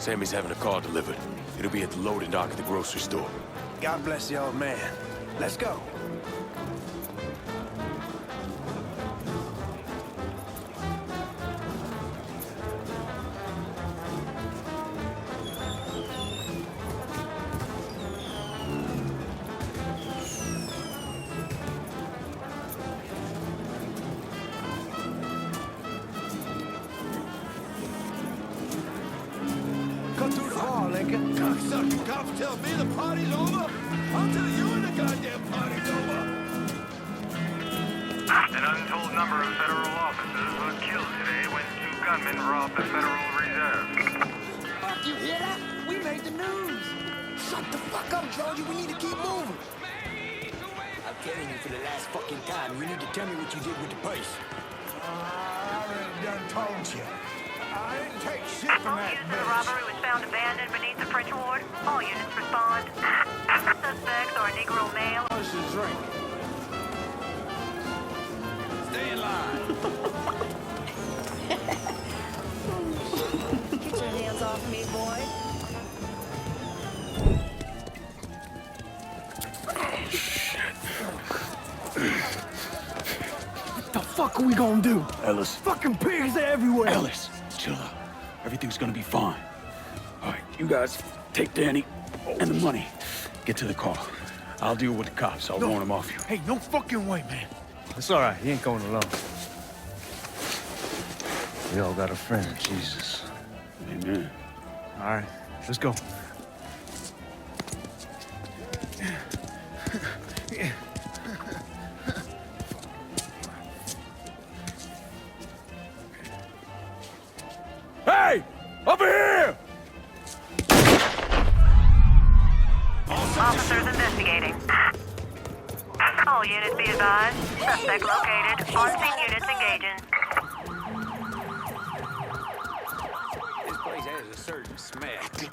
Sammy's having a car delivered. It'll be at the loading dock at the grocery store. God bless the old man. Let's go. Come through the hall, Lincoln. Cocksucking cops tell me the party's over. I'll tell you when the goddamn party's over. An untold number of federal officers was killed today when 2 gunmen robbed the Federal Reserve. Fuck, you hear that? We made the news. Shut the fuck up, Georgie. We need to keep moving. I'm telling you for the last fucking time, you need to tell me what you did with the purse. I already done told you. I didn't take shit from All that units of the bitch. robbery was found abandoned beneath the French ward. All units respond. Suspects are a Negro male. What's the drink? Stay in line. Get your hands off me, boy. What the fuck are we gonna do? Ellis. Fucking pigs everywhere. Ellis, chill out. Everything's gonna be fine. All right, you guys take Danny and the money. Get to the car. I'll deal with the cops. I'll warn them off you. Hey, no fucking way, man. It's all right. He ain't going alone. We all got a friend, Jesus. Amen. All right, let's go. Hey! Over here! Officers investigating. All units be advised. Suspect located. On-scene units engaging. This place has a certain smell.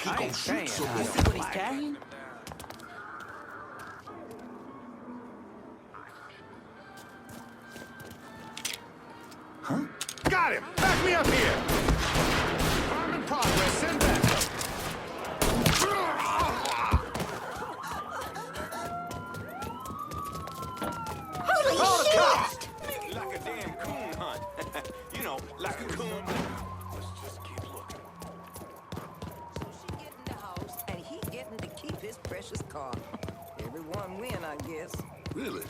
I ain't saying. You see what he's carrying? Got him. Back me up here. Arm in progress. Send back. Holy shit! Like a damn coon hunt. You know, like a coon. Let's just keep looking. She get in the house, and he getting to keep his precious car. Everyone win, I guess. Really?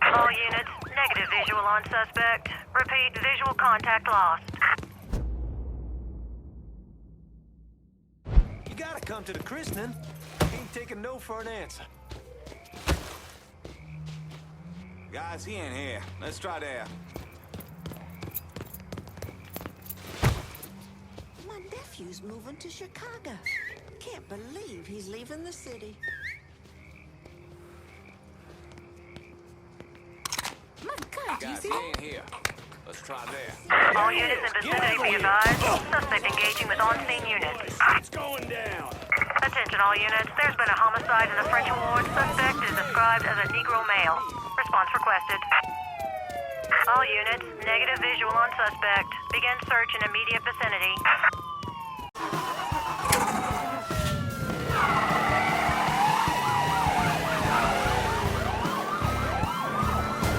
All units, negative visual on suspect. Repeat, visual contact lost. You gotta come to the christening. Ain't taking no for an answer. Guys, he ain't here. Let's try there. My nephew's moving to Chicago. Can't believe he's leaving the city. My God, you Guys, see he that? ain't here. Let's try there. All units in vicinity be advised. Suspect engaging with on-scene units. It's going down. Attention all units. There's been a homicide in the French ward. Suspect is described as a Negro male. Response requested. All units, negative visual on suspect. Begin search in immediate vicinity.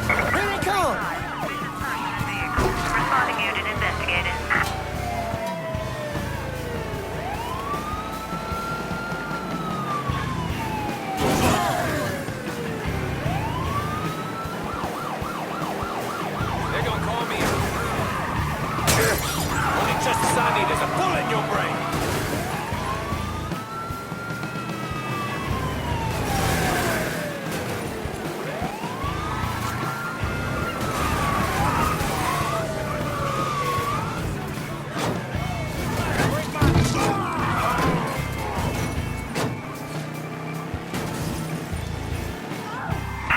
Here they come! Responding unit investigated. They're gonna call me. Only justice I need is a bullet in your brain.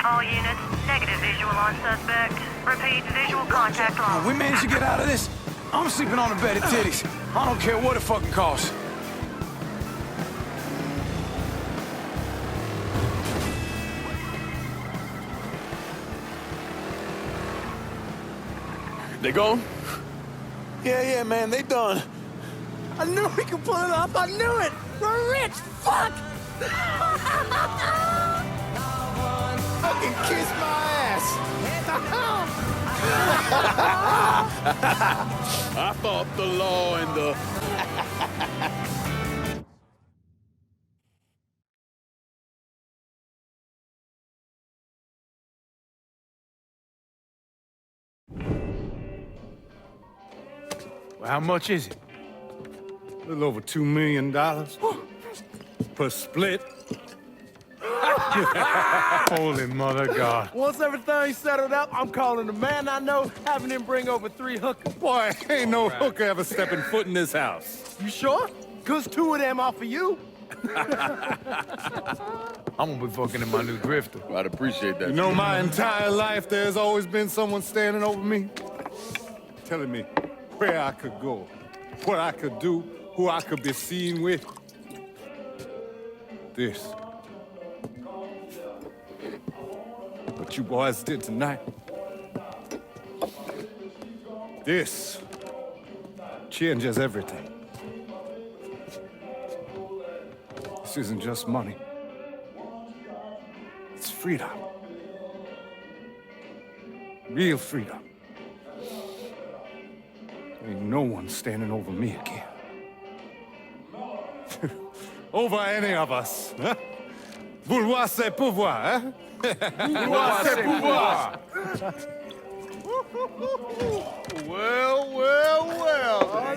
All units, negative visual on suspect. Repeat, visual contact lost. We managed to get out of this. I'm sleeping on a bed of titties. I don't care what it fucking costs. They gone? Yeah, man, they done. I knew we could pull it off. I knew it. We're rich. Fuck. Fucking kiss my ass. I thought the law and the... Well, how much is it? A little over $2 million per split. Holy mother God. Once everything's settled up, I'm calling the man I know, having him bring over 3 hookers. Boy, ain't no hooker ever stepping foot in this house. You sure? 'Cause 2 of them are for you. I'm gonna be fucking in my new drifter. I'd appreciate that. You know, my entire life, there's always been someone standing over me, telling me where I could go, what I could do, who I could be seen with. This. What you boys did tonight. This changes everything. This isn't just money. It's freedom. Real freedom. Ain't no one standing over me again. Over any of us, huh? Vouloir c'est pouvoir, hein? Vouloir c'est pouvoir. Well.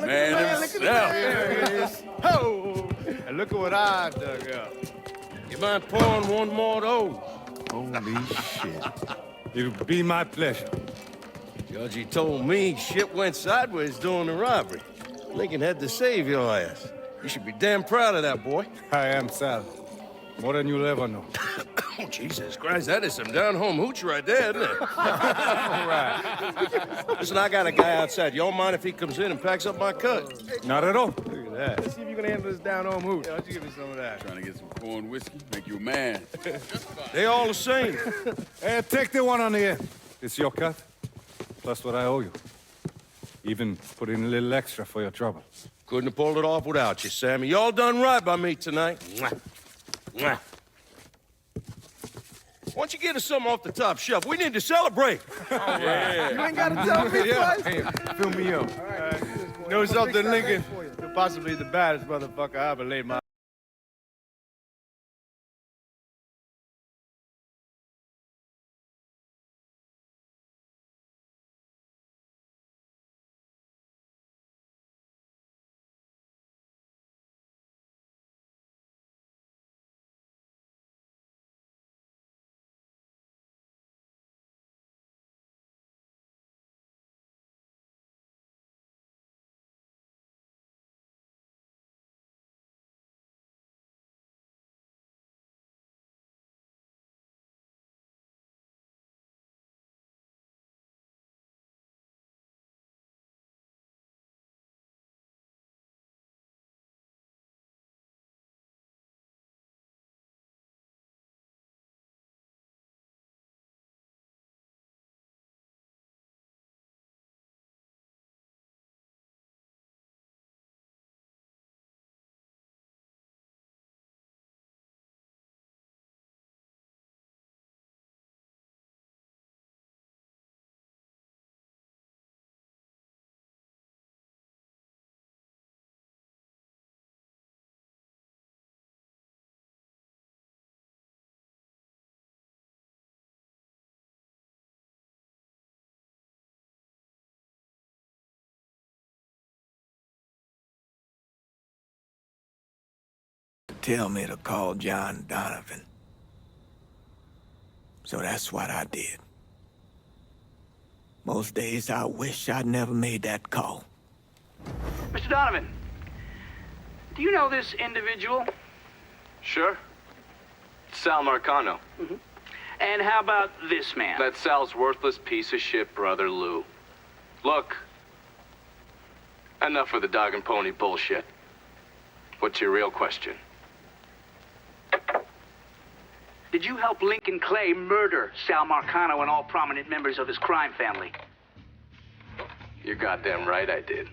Man himself. There it is. Oh, and look at what I dug up. You mind pouring one more of those? Holy shit. It'll be my pleasure. Judgy told me shit went sideways during the robbery. Lincoln had to save your ass. You should be damn proud of that, boy. I am, Sal. More than you'll ever know. Oh, Jesus Christ, that is some down-home hooch right there, isn't it? All right. Listen, I got a guy outside. Y'all mind if he comes in and packs up my cut? Not at all. Look at that. Let's see if you can handle this down-home hooch. Yeah, why don't you give me some of that? Trying to get some corn whiskey, make you a man. They all the same. Hey, take the one on the end. It's your cut, plus what I owe you. Even put in a little extra for your trouble. Couldn't have pulled it off without you, Sammy. Y'all done right by me tonight. Mwah. Mwah. Why don't you get us something off the top shelf? We need to celebrate. Yeah. You ain't gotta tell me twice. Hey, fill me up. Know something, Lincoln? You're possibly the baddest motherfucker I ever laid my... Tell me to call John Donovan. So that's what I did. Most days I wish I'd never made that call. Mr. Donovan, do you know this individual? Sure. Sal Marcano. And how about this man? That's Sal's worthless piece of shit brother, Lou. Look, enough of the dog and pony bullshit. What's your real question? Did you help Lincoln Clay murder Sal Marcano and all prominent members of his crime family? You're goddamn right I did.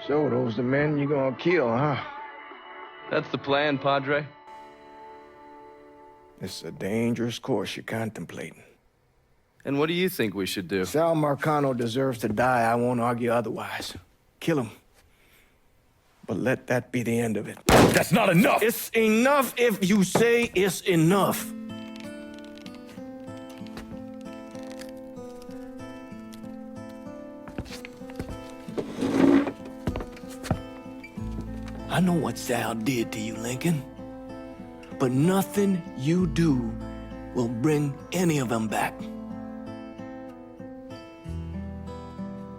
So those the men you gonna kill, huh? That's the plan, Padre. It's a dangerous course you're contemplating. And what do you think we should do? Sal Marcano deserves to die. I won't argue otherwise. Kill him. But let that be the end of it. That's not enough! It's enough if you say it's enough. I know what Sal did to you, Lincoln. But nothing you do will bring any of them back.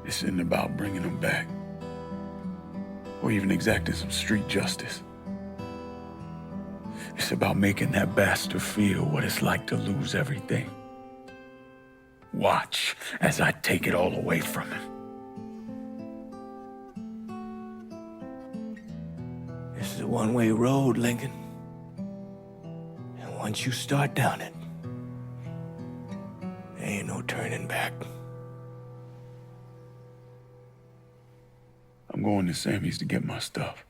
This isn't about bringing them back. Or even exacting some street justice. It's about making that bastard feel what it's like to lose everything. Watch as I take it all away from him. This is a one-way road, Lincoln. And once you start down it, there ain't no turning back. I'm going to Sammy's to get my stuff.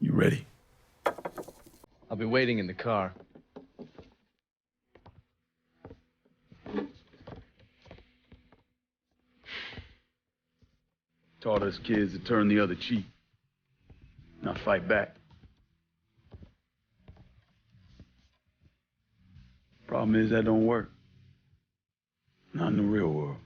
You ready? I'll be waiting in the car. Taught us kids to turn the other cheek, not fight back. Problem is that don't work. Not in the real world.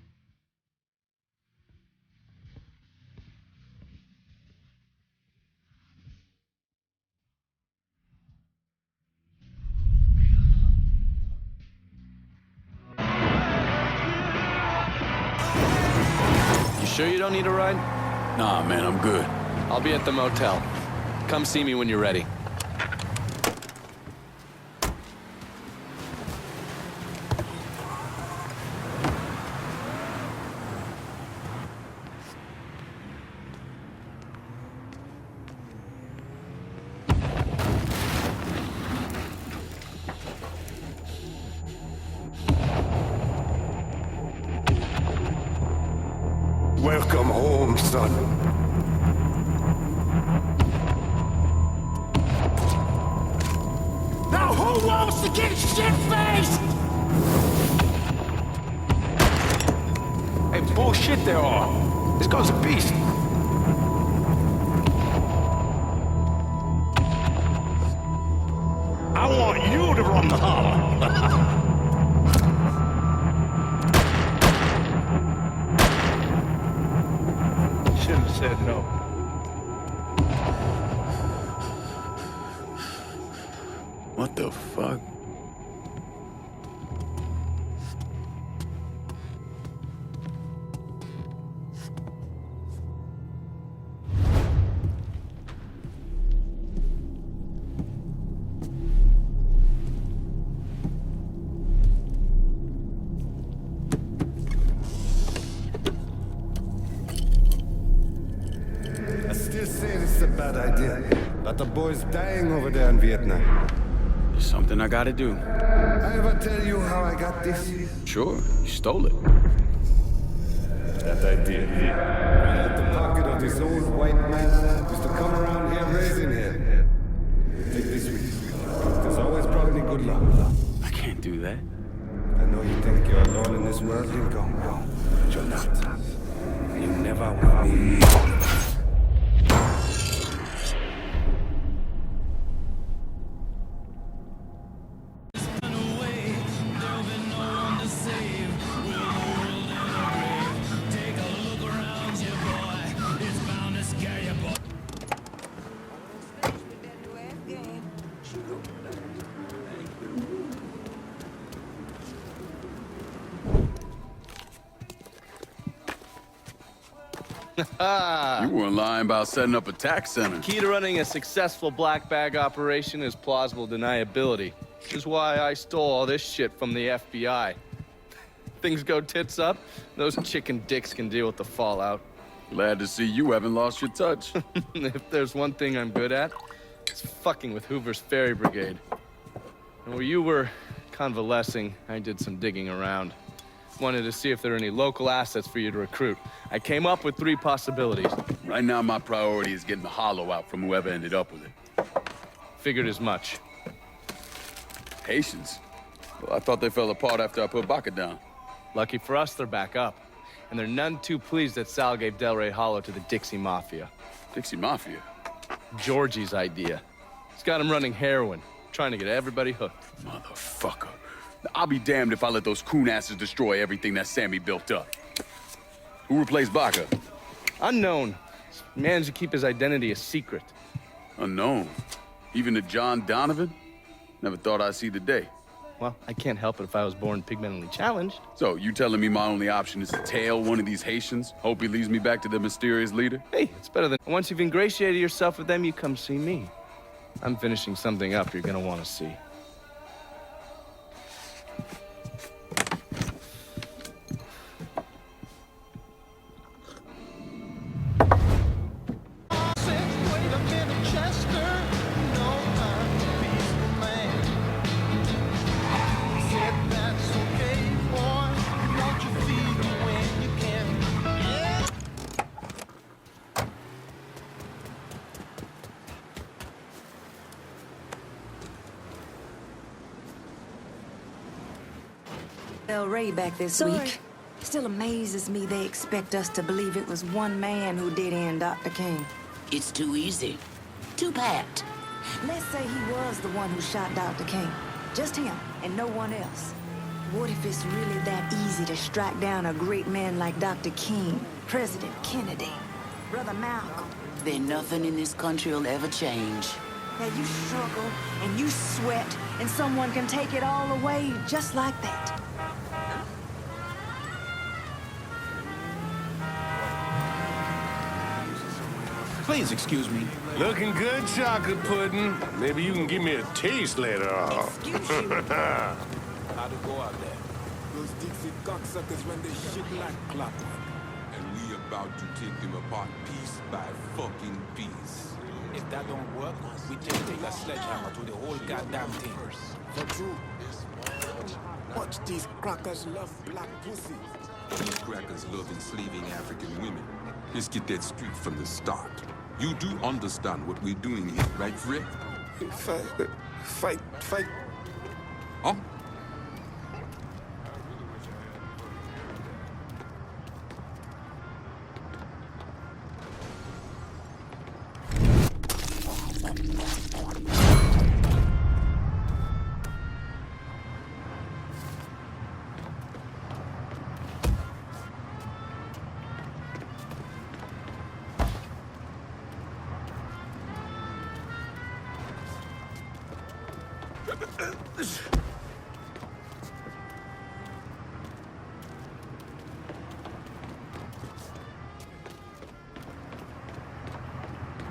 Sure you don't need a ride? Nah, man, I'm good. I'll be at the motel. Come see me when you're ready. Welcome home, son. Now who wants to get shit-faced? Hey, bullshit they are. This guy's a beast. I want you to run the holler. Should have said no. What the fuck? I still say this is a bad idea, but the boy's dying over there in Vietnam. It's something I gotta do. I ever tell you how I got this? Sure, you stole it. That I did. At the pocket of this old white man used to come around here raising hell. Take this with you. There's always brought me good luck. I can't do that. I know you think you're alone in this world, Lincoln, but you're not. You never will be. You weren't lying about setting up a tax center. Key to running a successful black bag operation is plausible deniability, which is why I stole all this shit from the FBI. Things go tits up, those chicken dicks can deal with the fallout. Glad to see you haven't lost your touch. If there's one thing I'm good at, it's fucking with Hoover's Ferry Brigade. And where you were convalescing, I did some digging around. Wanted to see if there are any local assets for you to recruit. I came up with 3 possibilities. Right now, my priority is getting the hollow out from whoever ended up with it. Figured as much. Haitians? Well, I thought they fell apart after I put Baca down. Lucky for us, they're back up. And they're none too pleased that Sal gave Delray Hollow to the Dixie Mafia. Dixie Mafia? Georgie's idea. He's got him running heroin, trying to get everybody hooked. Motherfucker. I'll be damned if I let those coon asses destroy everything that Sammy built up. Who replaced Baca? Unknown. He managed to keep his identity a secret. Unknown? Even to John Donovan? Never thought I'd see the day. Well, I can't help it if I was born pigmentally challenged. So, you telling me my only option is to tail one of these Haitians? Hope he leads me back to the mysterious leader? Hey, it's better than... Once you've ingratiated yourself with them, you come see me. I'm finishing something up you're gonna want to see. Del Rey back this week. Still amazes me they expect us to believe it was one man who did end Dr. King. It's too easy. Too pat. Let's say he was the one who shot Dr. King. Just him and no one else. What if it's really that easy to strike down a great man like Dr. King, President Kennedy, Brother Malcolm? Then nothing in this country will ever change. Now you struggle and you sweat and someone can take it all away just like that. Please excuse me. Looking good, chocolate pudding. Maybe you can give me a taste later on. Excuse you. How'd it go out there? Those Dixie cocksuckers run this shit like clockwork. And we about to take them apart piece by fucking piece. If that don't work, we just take a sledgehammer to the whole goddamn thing. For true. Watch these crackers love black pussy. These crackers love enslaving African women. Let's get that straight from the start. You do understand what we're doing here, right, Fred? Fight. Huh?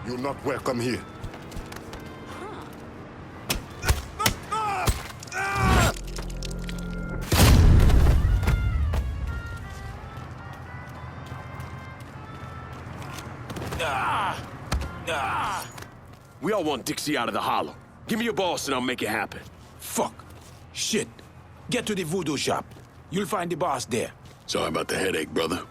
You're not welcome here. We all want Dixie out of the hollow. Give me your boss and I'll make it happen. Fuck. Shit. Get to the voodoo shop. You'll find the boss there. Sorry about the headache, brother.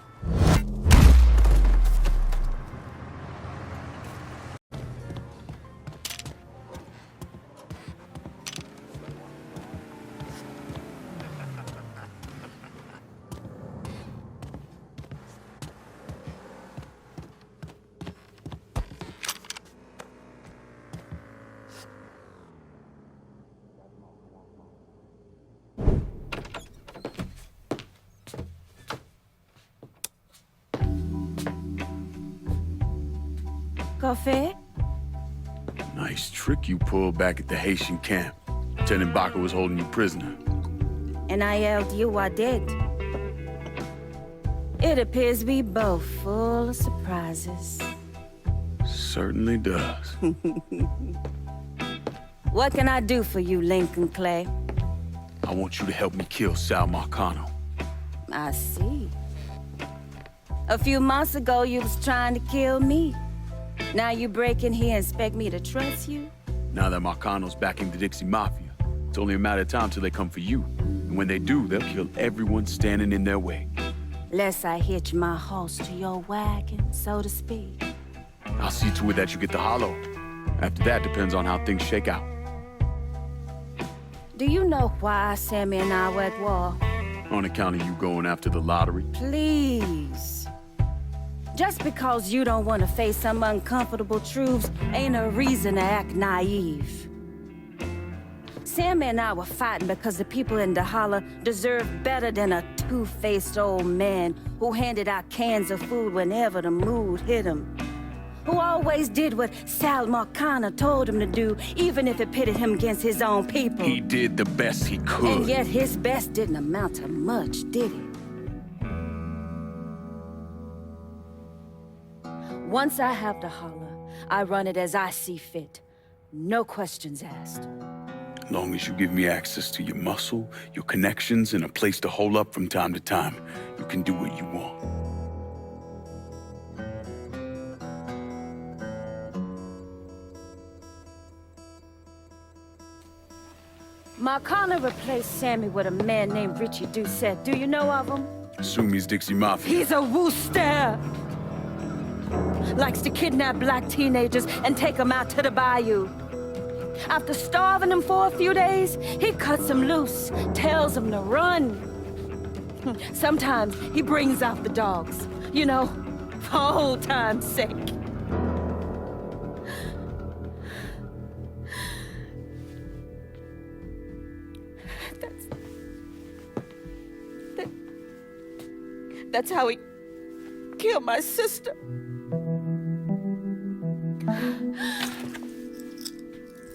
Coffee? Nice trick you pulled back at the Haitian camp. Lieutenant Baca was holding you prisoner. And I yelled you I did. It appears we both full of surprises. Certainly does. What can I do for you, Lincoln Clay? I want you to help me kill Sal Marcano. I see. A few months ago, you was trying to kill me. Now you break in here and expect me to trust you? Now that Marcano's backing the Dixie Mafia, it's only a matter of time till they come for you. And When they do, they'll kill everyone standing in their way. Lest I hitch my horse to your wagon, so to speak. I'll see to it that you get the hollow. After that, depends on how things shake out. Do you know why Sammy and I were at war? On account of you going after the lottery? Please. Just because you don't want to face some uncomfortable truths ain't a reason to act naive. Sammy and I were fighting because the people in the holler deserved better than a two-faced old man who handed out cans of food whenever the mood hit him. Who always did what Sal Marcana told him to do, even if it pitted him against his own people. He did the best he could. And yet his best didn't amount to much, did it? Once I have the holler, I run it as I see fit. No questions asked. As long as you give me access to your muscle, your connections, and a place to hole up from time to time, you can do what you want. Marcana replaced Sammy with a man named Richie Doucette. Do you know of him? Assume he's Dixie Mafia. He's a wooster! Likes to kidnap black teenagers and take them out to the bayou. After starving them for a few days, he cuts them loose, tells them to run. Sometimes he brings out the dogs, you know, for old time's sake. That's how he killed my sister.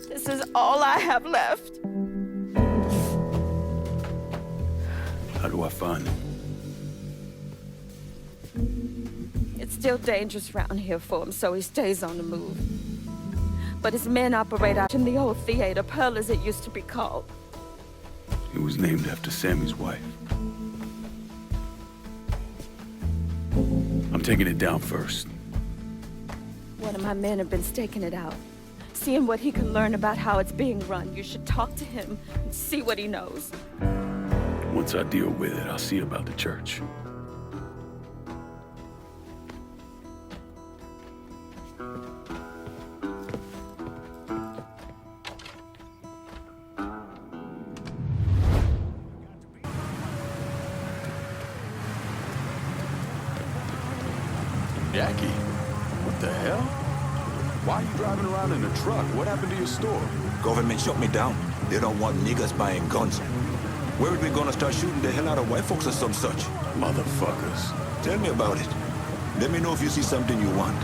This is all I have left. How do I find him? It's still dangerous around here for him, so he stays on the move. But his men operate out in the old theater, Pearl as it used to be called. It was named after Sammy's wife. I'm taking it down first. One of my men have been staking it out. Seeing what he can learn about how it's being run. You should talk to him and see what he knows. Once I deal with it, I'll see about the church. Jackie, what the hell? Why are you driving around in a truck? What happened to your store? Government shut me down. They don't want niggas buying guns. Where are we gonna start shooting the hell out of white folks or some such? Motherfuckers. Tell me about it. Let me know if you see something you want.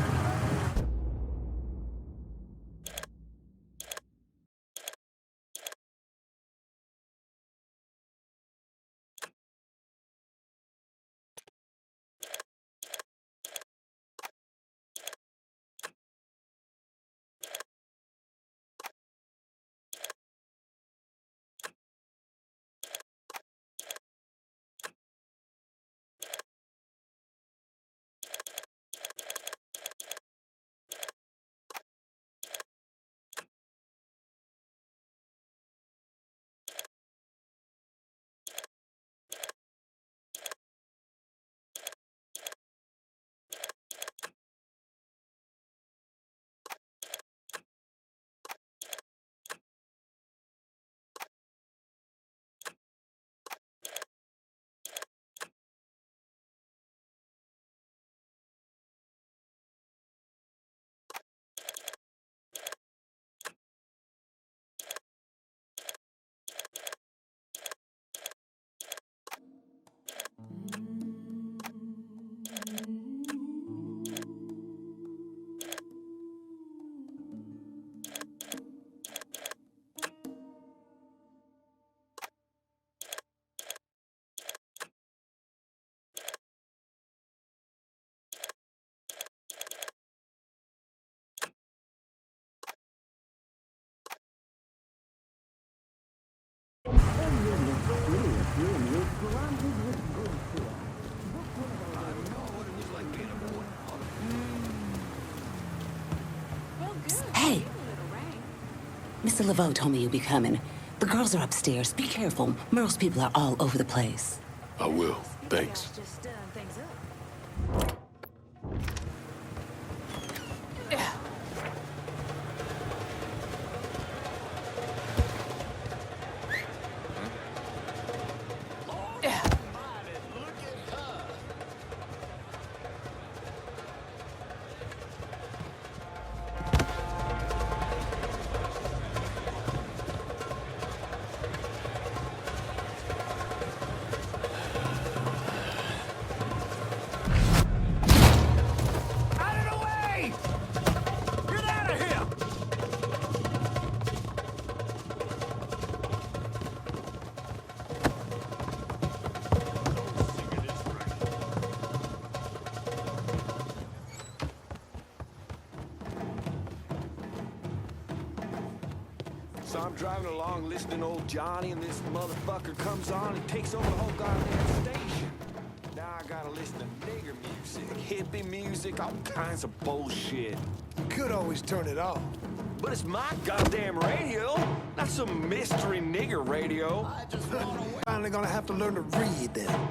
Hey! Mr. Laveau told me you'd be coming. The girls are upstairs. Be careful. Merle's people are all over the place. I will. Thanks. So I'm driving along listening to old Johnny, and this motherfucker comes on and takes over the whole goddamn station. Now I gotta listen to nigger music, hippie music, all kinds of bullshit. You could always turn it off. But it's my goddamn radio, not some mystery nigger radio. Finally gonna have to learn to read then.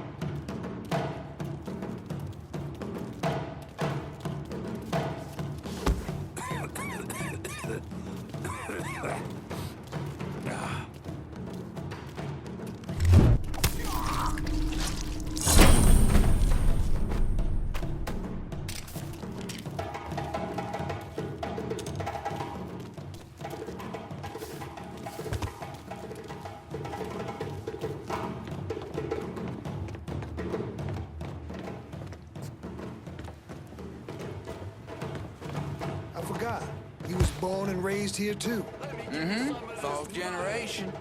I forgot. You was born and raised here too. Mm-hmm. Fourth generation.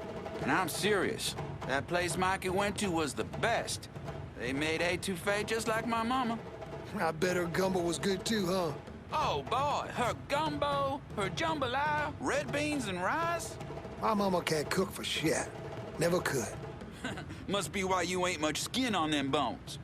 And I'm serious. That place Mikey went to was the best. They made etouffee just like my mama. I bet her gumbo was good too, huh? Oh, boy. Her gumbo, her jambalaya, red beans and rice. My mama can't cook for shit. Never could. Must be why you ain't much skin on them bones.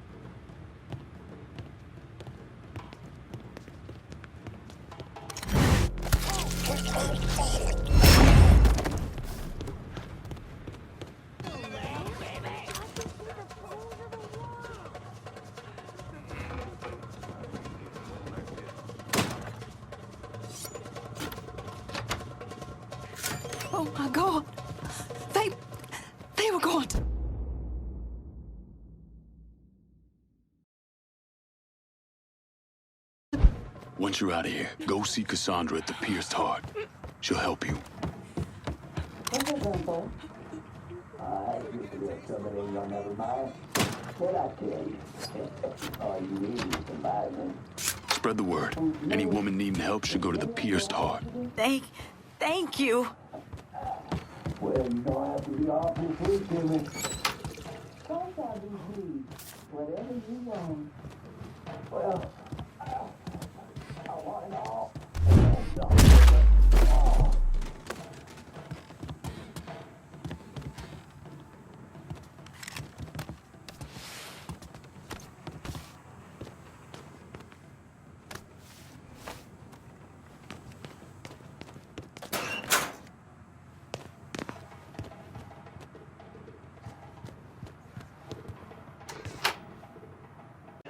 Oh my God! They were gone. Once you're out of here, go see Cassandra at the Pierced Heart. She'll help you. Spread the word. Any woman needing help should go to the Pierced Heart. Thank you. Well, you don't have to be awfully sweet to me. Don't I be pleased? Whatever you want. Well, I want it all.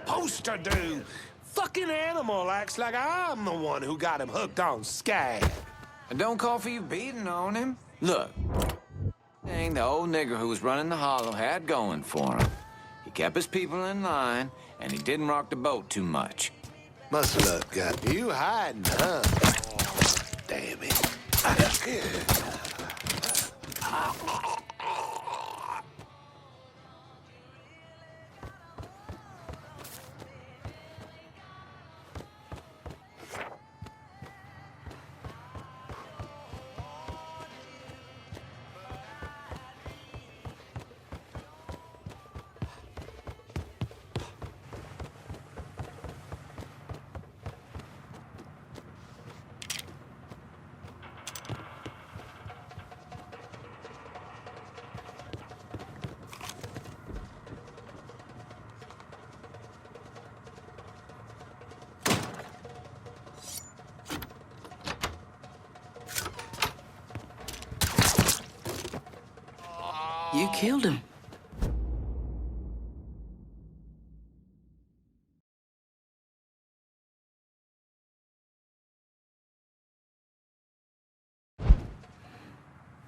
Poster dude! Fucking animal acts like I'm the one who got him hooked on Skag. And don't call for you beating on him. Look, thing the old nigger who was running the hollow had going for him. He kept his people in line, and he didn't rock the boat too much. Muscle up, got you hiding, huh? Damn it. You killed him.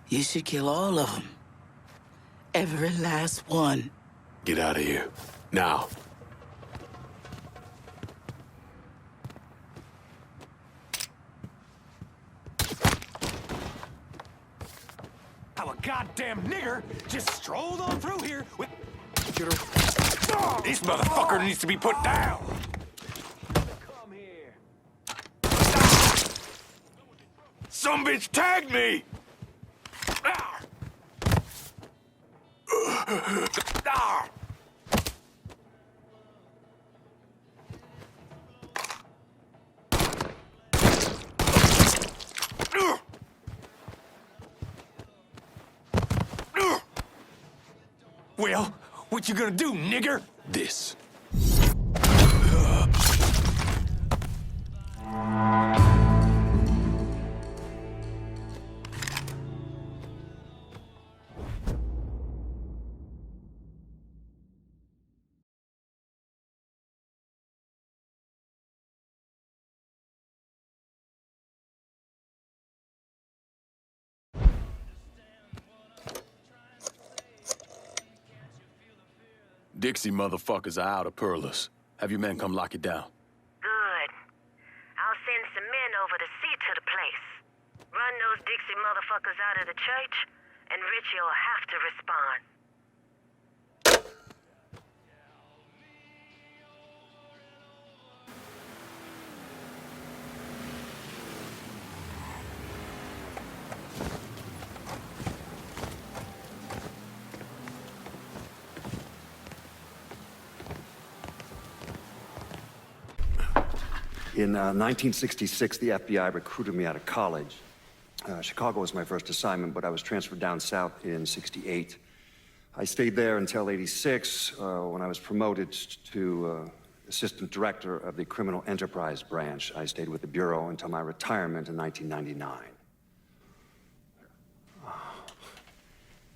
You should kill all of them. Every last one. Get out of here. Now. How a goddamn nigger just strolled on through here with... This motherfucker needs to be put down! Some bitch tagged me! Well, what you gonna do, nigger? This. Dixie motherfuckers are out of Perlas. Have your men come lock it down. Good. I'll send some men over to see to the place. Run those Dixie motherfuckers out of the church, and Richie will have to respond. In 1966, the FBI recruited me out of college. Chicago was my first assignment, but I was transferred down south in '68. I stayed there until '86, when I was promoted to assistant director of the criminal enterprise branch. I stayed with the Bureau until my retirement in 1999.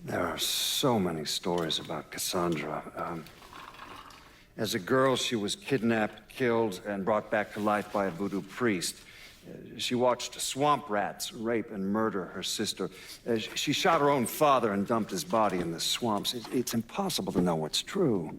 There are so many stories about Cassandra. As a girl, she was kidnapped, killed, and brought back to life by a voodoo priest. She watched swamp rats rape and murder her sister. She shot her own father and dumped his body in the swamps. It's impossible to know what's true.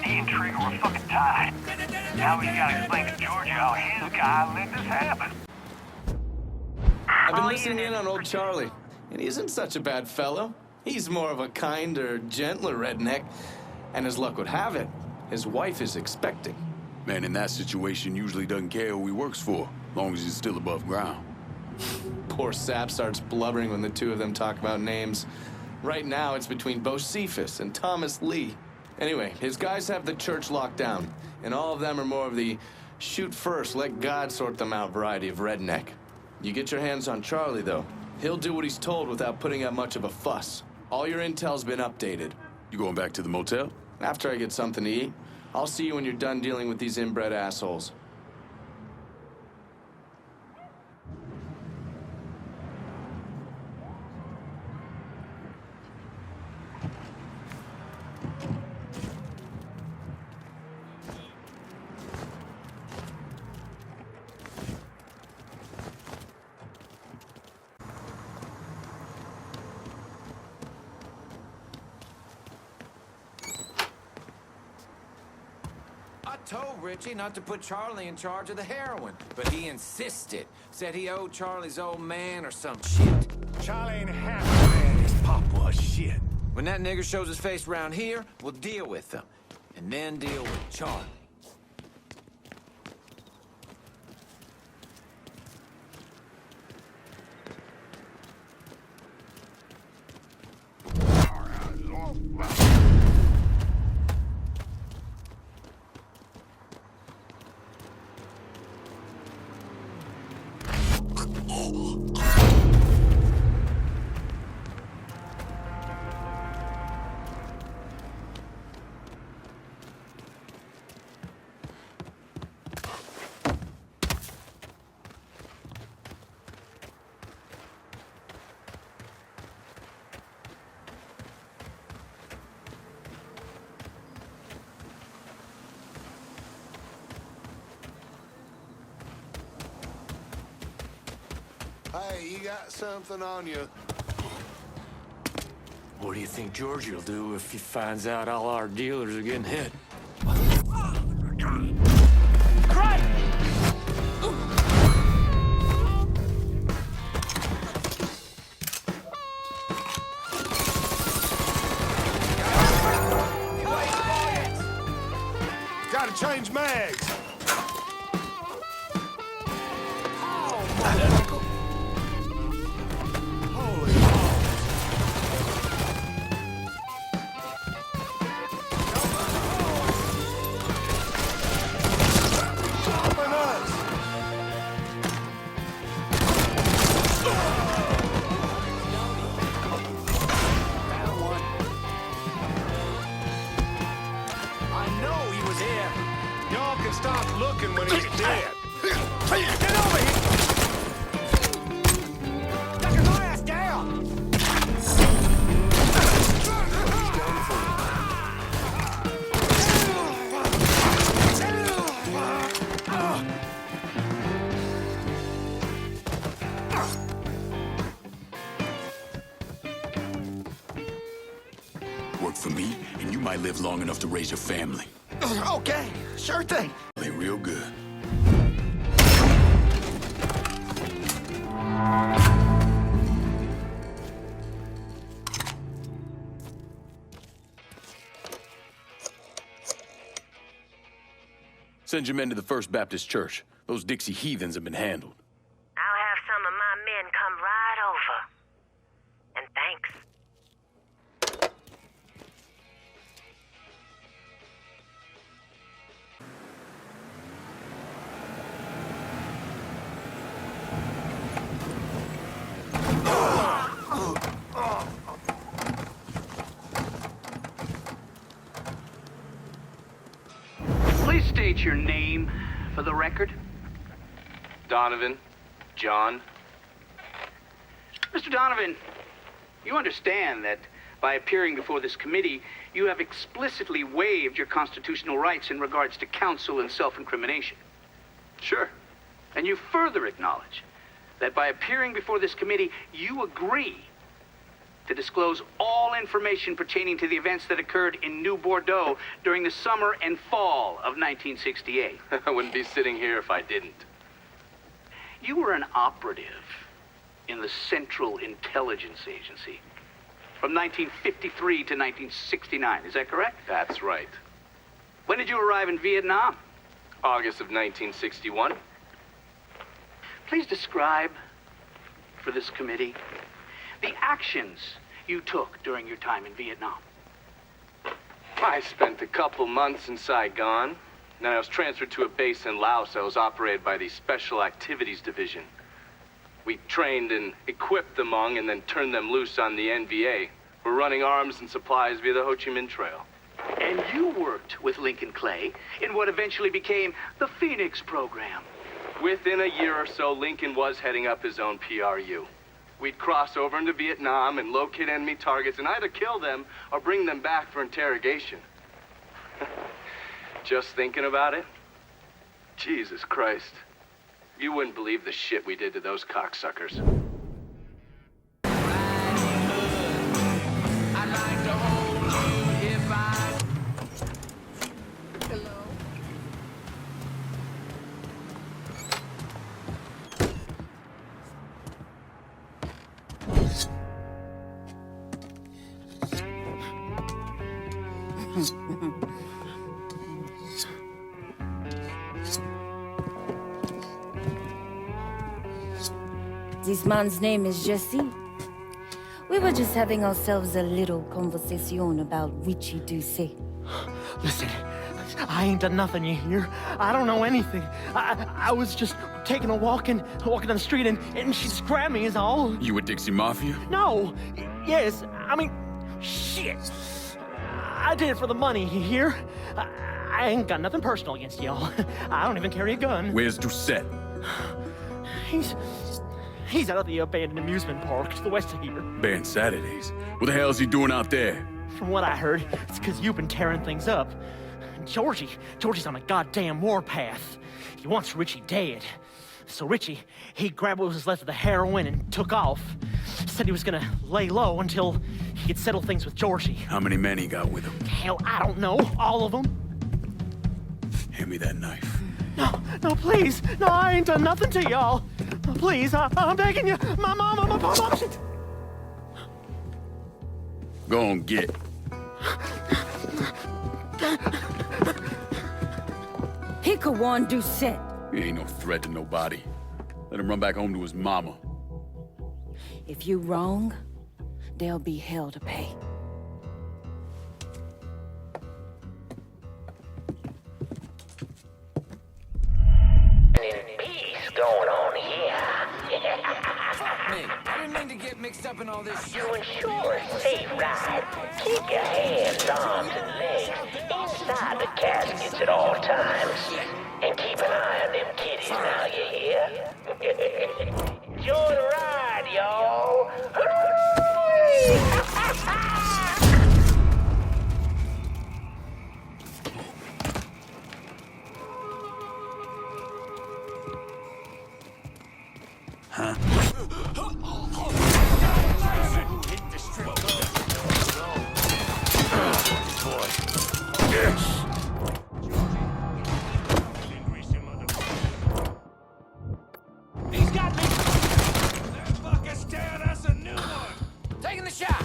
He and Trigger were fucking tied. Now he's gotta explain to Georgia how his guy let this happen. I've been listening in on old Charlie, and he isn't such a bad fellow. He's more of a kinder, gentler redneck, and as luck would have it, his wife is expecting. Man in that situation usually doesn't care who he works for, as long as he's still above ground. Poor Sap starts blubbering when the two of them talk about names. Right now, it's between Bocephus and Thomas Lee. Anyway, his guys have the church locked down, and all of them are more of the shoot first, let God sort them out variety of redneck. You get your hands on Charlie, though. He'll do what he's told without putting up much of a fuss. All your intel's been updated. You going back to the motel? After I get something to eat. I'll see you when you're done dealing with these inbred assholes. I told Richie not to put Charlie in charge of the heroin, but he insisted. Said he owed Charlie's old man or some shit. Charlie ain't half as bad as Pop was shit. When that nigger shows his face around here, we'll deal with him. And then deal with Charlie. Hey, you got something on you? What do you think Georgie will do if he finds out all our dealers are getting hit? Gotta change mags. Stop looking when he's dead. Get over here! Knock his ass down! Work for me, and you might live long enough to raise your family. Okay, sure thing. They real good. Send your men to the First Baptist Church. Those Dixie heathens have been handled. I'll have some of my men come right over. And thanks. Please state your name for the record. Donovan, John. Mr. Donovan, you understand that by appearing before this committee, you have explicitly waived your constitutional rights in regards to counsel and self-incrimination. Sure. And you further acknowledge that by appearing before this committee, you agree to disclose all information pertaining to the events that occurred in New Bordeaux during the summer and fall of 1968. I wouldn't be sitting here if I didn't. You were an operative in the Central Intelligence Agency from 1953 to 1969. Is that correct? That's right. When did you arrive in Vietnam? August of 1961. Please describe for this committee the actions you took during your time in Vietnam. I spent a couple months in Saigon. Then I was transferred to a base in Laos that was operated by the Special Activities Division. We trained and equipped the Hmong and then turned them loose on the NVA. We're running arms and supplies via the Ho Chi Minh Trail. And you worked with Lincoln Clay in what eventually became the Phoenix program. Within a year or so, Lincoln was heading up his own PRU. We'd cross over into Vietnam and locate enemy targets and either kill them or bring them back for interrogation. Just thinking about it? Jesus Christ. You wouldn't believe the shit we did to those cocksuckers. This man's name is Jesse. We were just having ourselves a little conversation about Richie Doucet. Listen, I ain't done nothing, you hear? I don't know anything. I was just taking a walking down the street and she just grabbed me is all. You with Dixie Mafia? No. Yes, I mean, shit. I did it for the money, you hear? I ain't got nothing personal against y'all. I don't even carry a gun. Where's Doucet? He's out at the abandoned amusement park to the west of here. Banned Saturdays. What the hell is he doing out there? From what I heard, it's because you've been tearing things up. Georgie's on a goddamn warpath. He wants Richie dead. So Richie, he grabbed what was left of the heroin and took off. Said he was gonna lay low until he could settle things with Georgie. How many men he got with him? Hell, I don't know. All of them. Hand me that knife. No, please. No, I ain't done nothing to y'all. Please, I'm begging you. My mom, shit. Go on, get. He could warn Doucet. He ain't no threat to nobody. Let him run back home to his mama. If you wrong, there'll be hell to pay. Going on here. Fuck me. I didn't mean to get mixed up in all this shit. To ensure a safe ride, keep your hands, arms, and legs inside the caskets at all times. And keep an eye on them kiddies now, you hear? Enjoy the ride, y'all. Huh? He's got me! That fucker's staring us a new one! Taking the shot!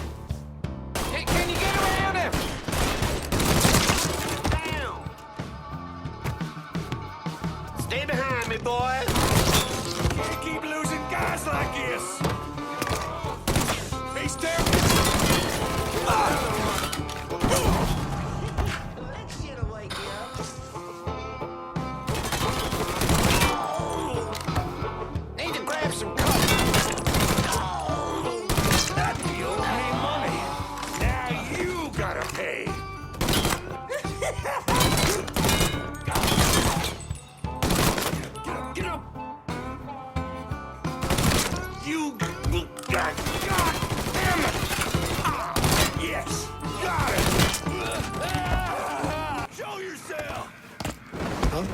Can you get around him? Down! Stay behind me, boy! Can't keep losing guys like this! He's staring! Need to grab some cover. That you owe me money. Now you gotta pay. Get up. You God damn it. Yes, got it. Show yourself. Huh?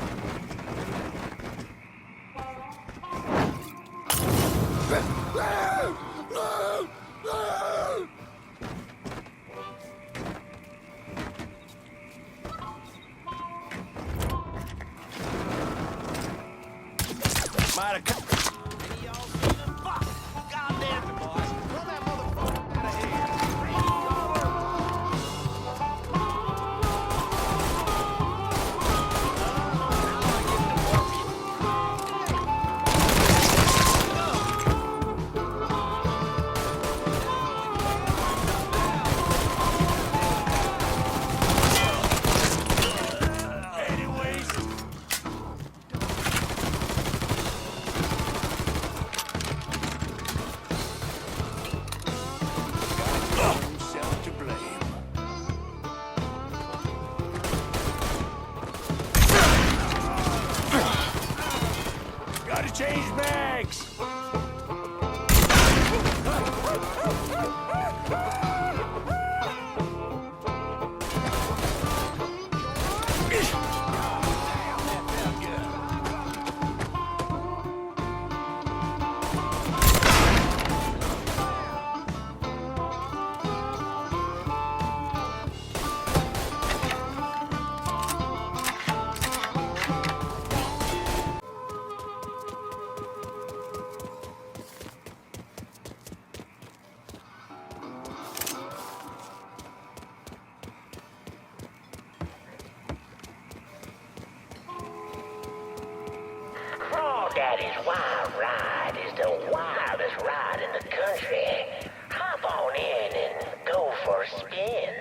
Daddy's Wild Ride is the wildest ride in the country. Hop on in and go for a spin.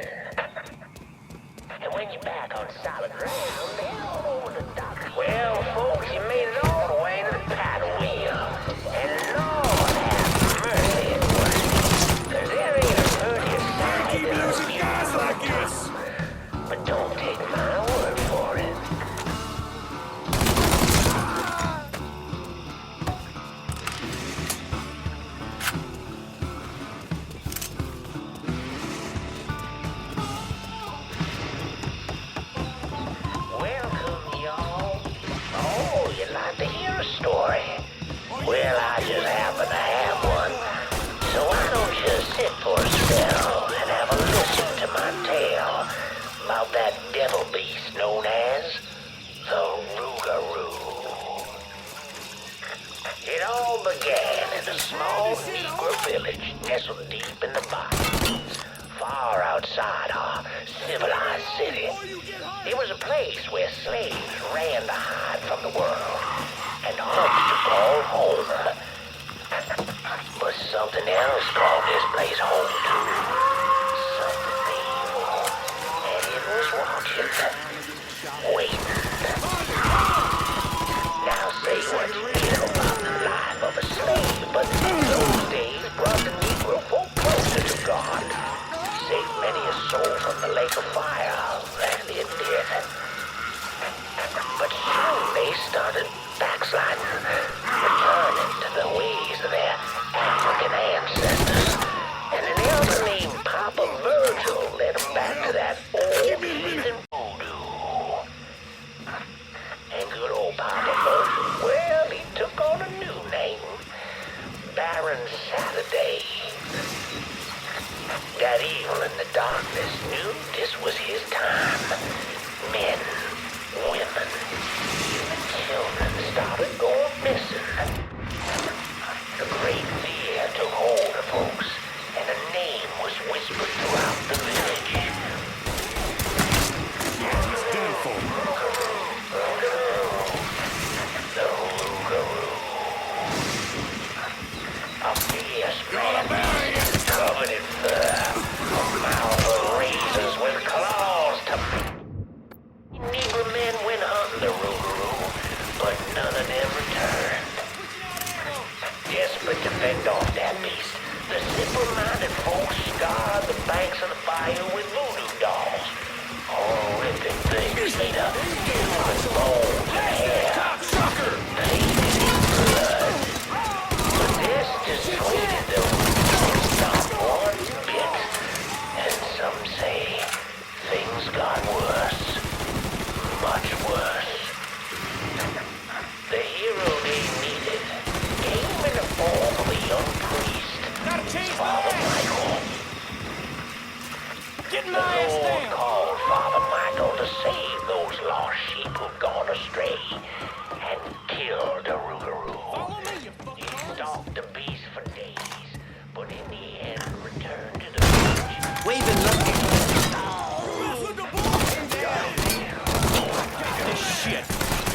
And when you're back on solid ground, head on over to Dr. Well, folks, you made it all the way to the paddle wheel. And Lord have mercy at work. 'Cause there ain't a prettier sight than a guys like this. But don't take my word for it. Story. Well, I just happen to have one. So why don't you sit for a spell and have a listen to my tale about that devil beast known as the Rougarou. It all began in a small Negro village nestled deep in the bottoms, far outside our civilized city. It was a place where slaves ran to hide from the world and homes to call home. But something else called this place home too. Something evil. And it was watching. Waiting. Now say what you will about the life of a slave, but those days brought the Negro folk closer to God. Saved many a soul from the lake of fire, and it did. But soon they started backsliding, returning to the ways of their African ancestors. And an elder named Papa Virgil led them back to that old heathen voodoo. And good old Papa Virgil, well, he took on a new name, Baron Saturday. That evil in the darkness knew this was his time. Men, women, even children started going missing. A great fear took hold of folks, and a name was whispered throughout the village. The Rougarou. A fierce man covered in fur, a mouth of razors with claws to Negro men went hunting the Rougarou, but none of them returned. Desperate to fend off that beast, the simple-minded folks scarred the banks of the bayou with voodoo dolls. Horrific things made of human bones and hair, painted in blood. But this dissuaded the Rougarou not one bit, and some say things got worse. Much worse. The hero they needed came in the form of a young priest, Father Michael. The Lord called Father Michael to save those lost sheep who'd gone astray and killed the Rougarou. He stalked the beast for days, but in the end returned to the village. We've been looking. This shit.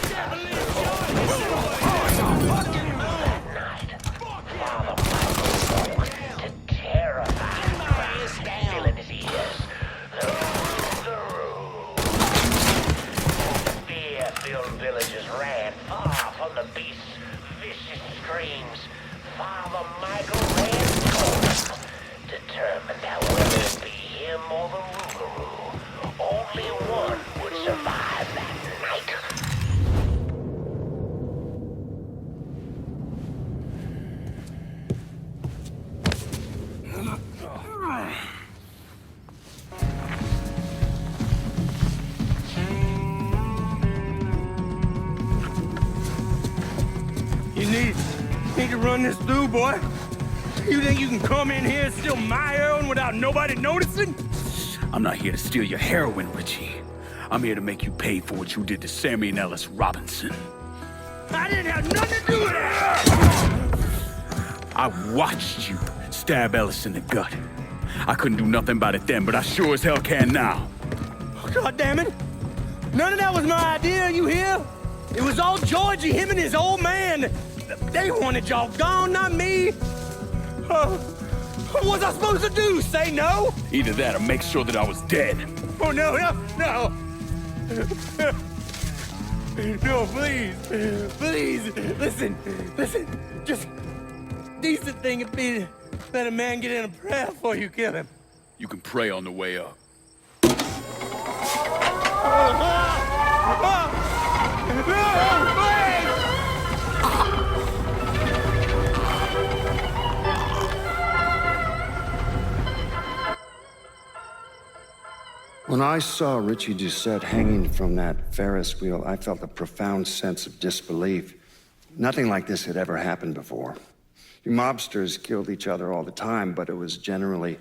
That night, Father Michael woke to terrifying cries filling his ears. The Rougarou. Fear-filled villagers ran far from the beast's vicious screams. Father Michael ran toward him, determined that whether it be him or the Rougarou, only one would survive that night. You need to run this through, boy. You think you can come in here and steal my heroin without nobody noticing? I'm not here to steal your heroin, Richie. I'm here to make you pay for what you did to Sammy and Ellis Robinson. I didn't have nothing to do with that! I watched you stab Ellis in the gut. I couldn't do nothing about it then, but I sure as hell can now. God damn it! None of that was my idea, you hear? It was all Georgie, him and his old man. They wanted y'all gone, not me. What was I supposed to do? Say no? Either that or make sure that I was dead. Oh, no. No, please. Please. Listen. Just decent thing would be to let a man get in a prayer before you kill him. You can pray on the way up. When I saw Richie Doucette hanging from that Ferris wheel, I felt a profound sense of disbelief. Nothing like this had ever happened before. You mobsters killed each other all the time, but it was generally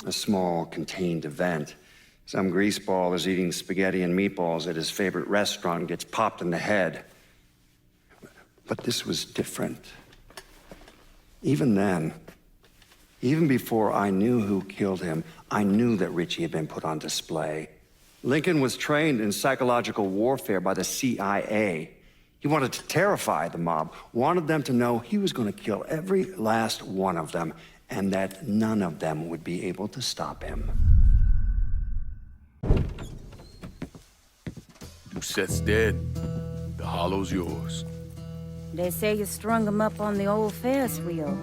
a small, contained event. Some greaseball is eating spaghetti and meatballs at his favorite restaurant and gets popped in the head. But this was different. Even then, even before I knew who killed him, I knew that Richie had been put on display. Lincoln was trained in psychological warfare by the CIA. He wanted to terrify the mob, wanted them to know he was going to kill every last one of them, and that none of them would be able to stop him. Doucette's dead. The hollow's yours. They say you strung him up on the old Ferris wheel.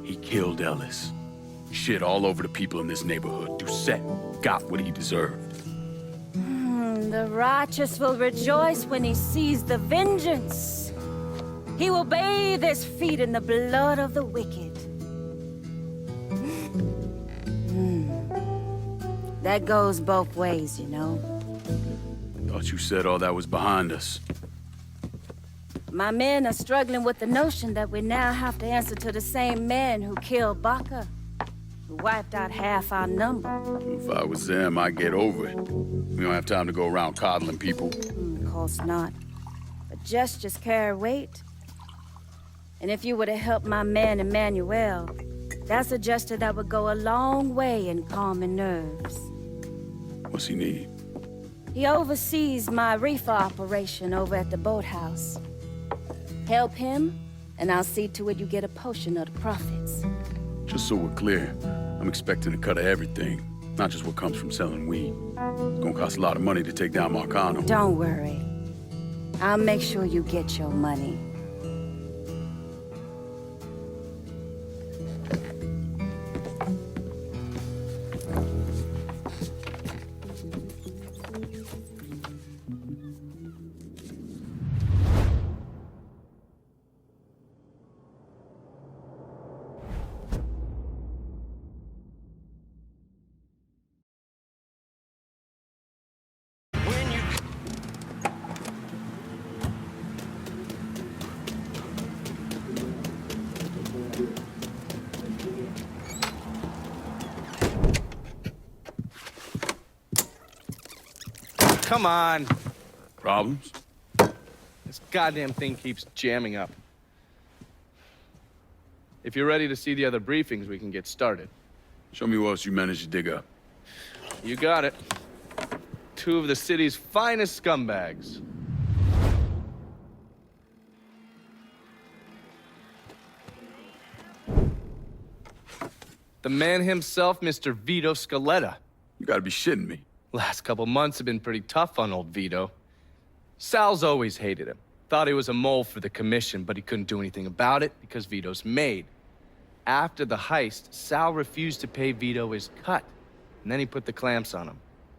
He killed Ellis. Shit all over the people in this neighborhood. Doucette got what he deserved. The righteous will rejoice when he sees the vengeance. He will bathe his feet in the blood of the wicked. That goes both ways, you know. Thought you said all that was behind us. My men are struggling with the notion that we now have to answer to the same man who killed Baca, who wiped out half our number. If I was them, I'd get over it. We don't have time to go around coddling people. Of course not. But gestures carry weight. And if you were to help my man Emmanuel, that's a gesture that would go a long way in calming nerves. What's he need? He oversees my reefer operation over at the boathouse. Help him, and I'll see to it you get a portion of the profits. Just so we're clear, I'm expecting a cut of everything, not just what comes from selling weed. It's gonna cost a lot of money to take down Marcano. Don't worry. I'll make sure you get your money. Come on. Problems? This goddamn thing keeps jamming up. If you're ready to see the other briefings, we can get started. Show me what else you managed to dig up. You got it. 2 of the city's finest scumbags. The man himself, Mr. Vito Scaletta. You gotta be shitting me. Last couple months have been pretty tough on old Vito. Sal's always hated him. Thought he was a mole for the commission, but he couldn't do anything about it because Vito's made. After the heist, Sal refused to pay Vito his cut, and then he put the clamps on him.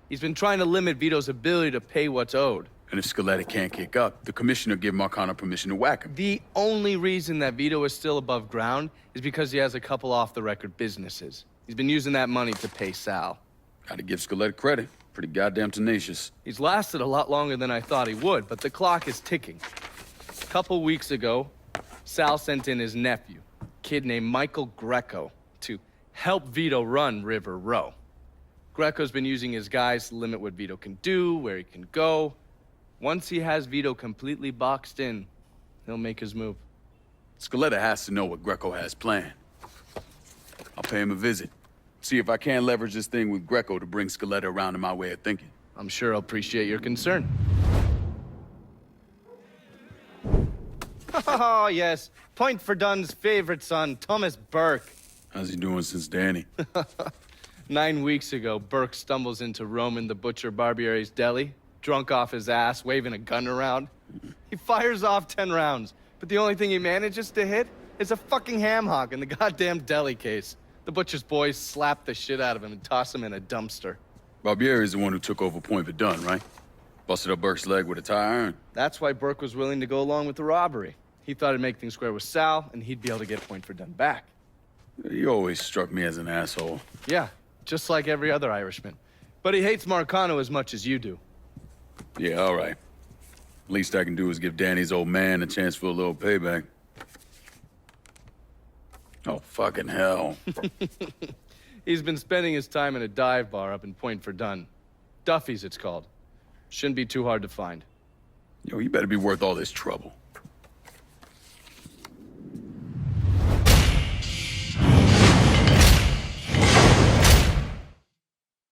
He's been trying to limit Vito's ability to pay what's owed. And if Scaletta can't kick up, the commissioner give Marcano permission to whack him. The only reason that Vito is still above ground is because he has a couple off-the-record businesses. He's been using that money to pay Sal. Gotta give Scaletta credit. Pretty goddamn tenacious. He's lasted a lot longer than I thought he would, but the clock is ticking. A couple weeks ago, Sal sent in his nephew, a kid named Michael Greco, to help Vito run River Row. Greco's been using his guys to limit what Vito can do, where he can go. Once he has Vito completely boxed in, he'll make his move. Scaletta has to know what Greco has planned. I'll pay him a visit. See if I can't leverage this thing with Greco to bring Scaletta around to my way of thinking. I'm sure he'll appreciate your concern. Oh, yes. Point Verdun's favorite son, Thomas Burke. How's he doing since Danny? 9 weeks ago, Burke stumbles into Roman the Butcher Barbiere's deli, drunk off his ass, waving a gun around. He fires off 10 rounds, but the only thing he manages to hit is a fucking ham hock in the goddamn deli case. The butcher's boys slap the shit out of him and toss him in a dumpster. Barbiere's the one who took over Point Verdun, right? Busted up Burke's leg with a tire iron. That's why Burke was willing to go along with the robbery. He thought it'd make things square with Sal, and he'd be able to get Point Verdun back. You always struck me as an asshole. Yeah, just like every other Irishman. But he hates Marcano as much as you do. Yeah, all right. Least I can do is give Danny's old man a chance for a little payback. Oh, fucking hell. He's been spending his time in a dive bar up in Point Verdun. Duffy's, it's called. Shouldn't be too hard to find. Yo, you better be worth all this trouble.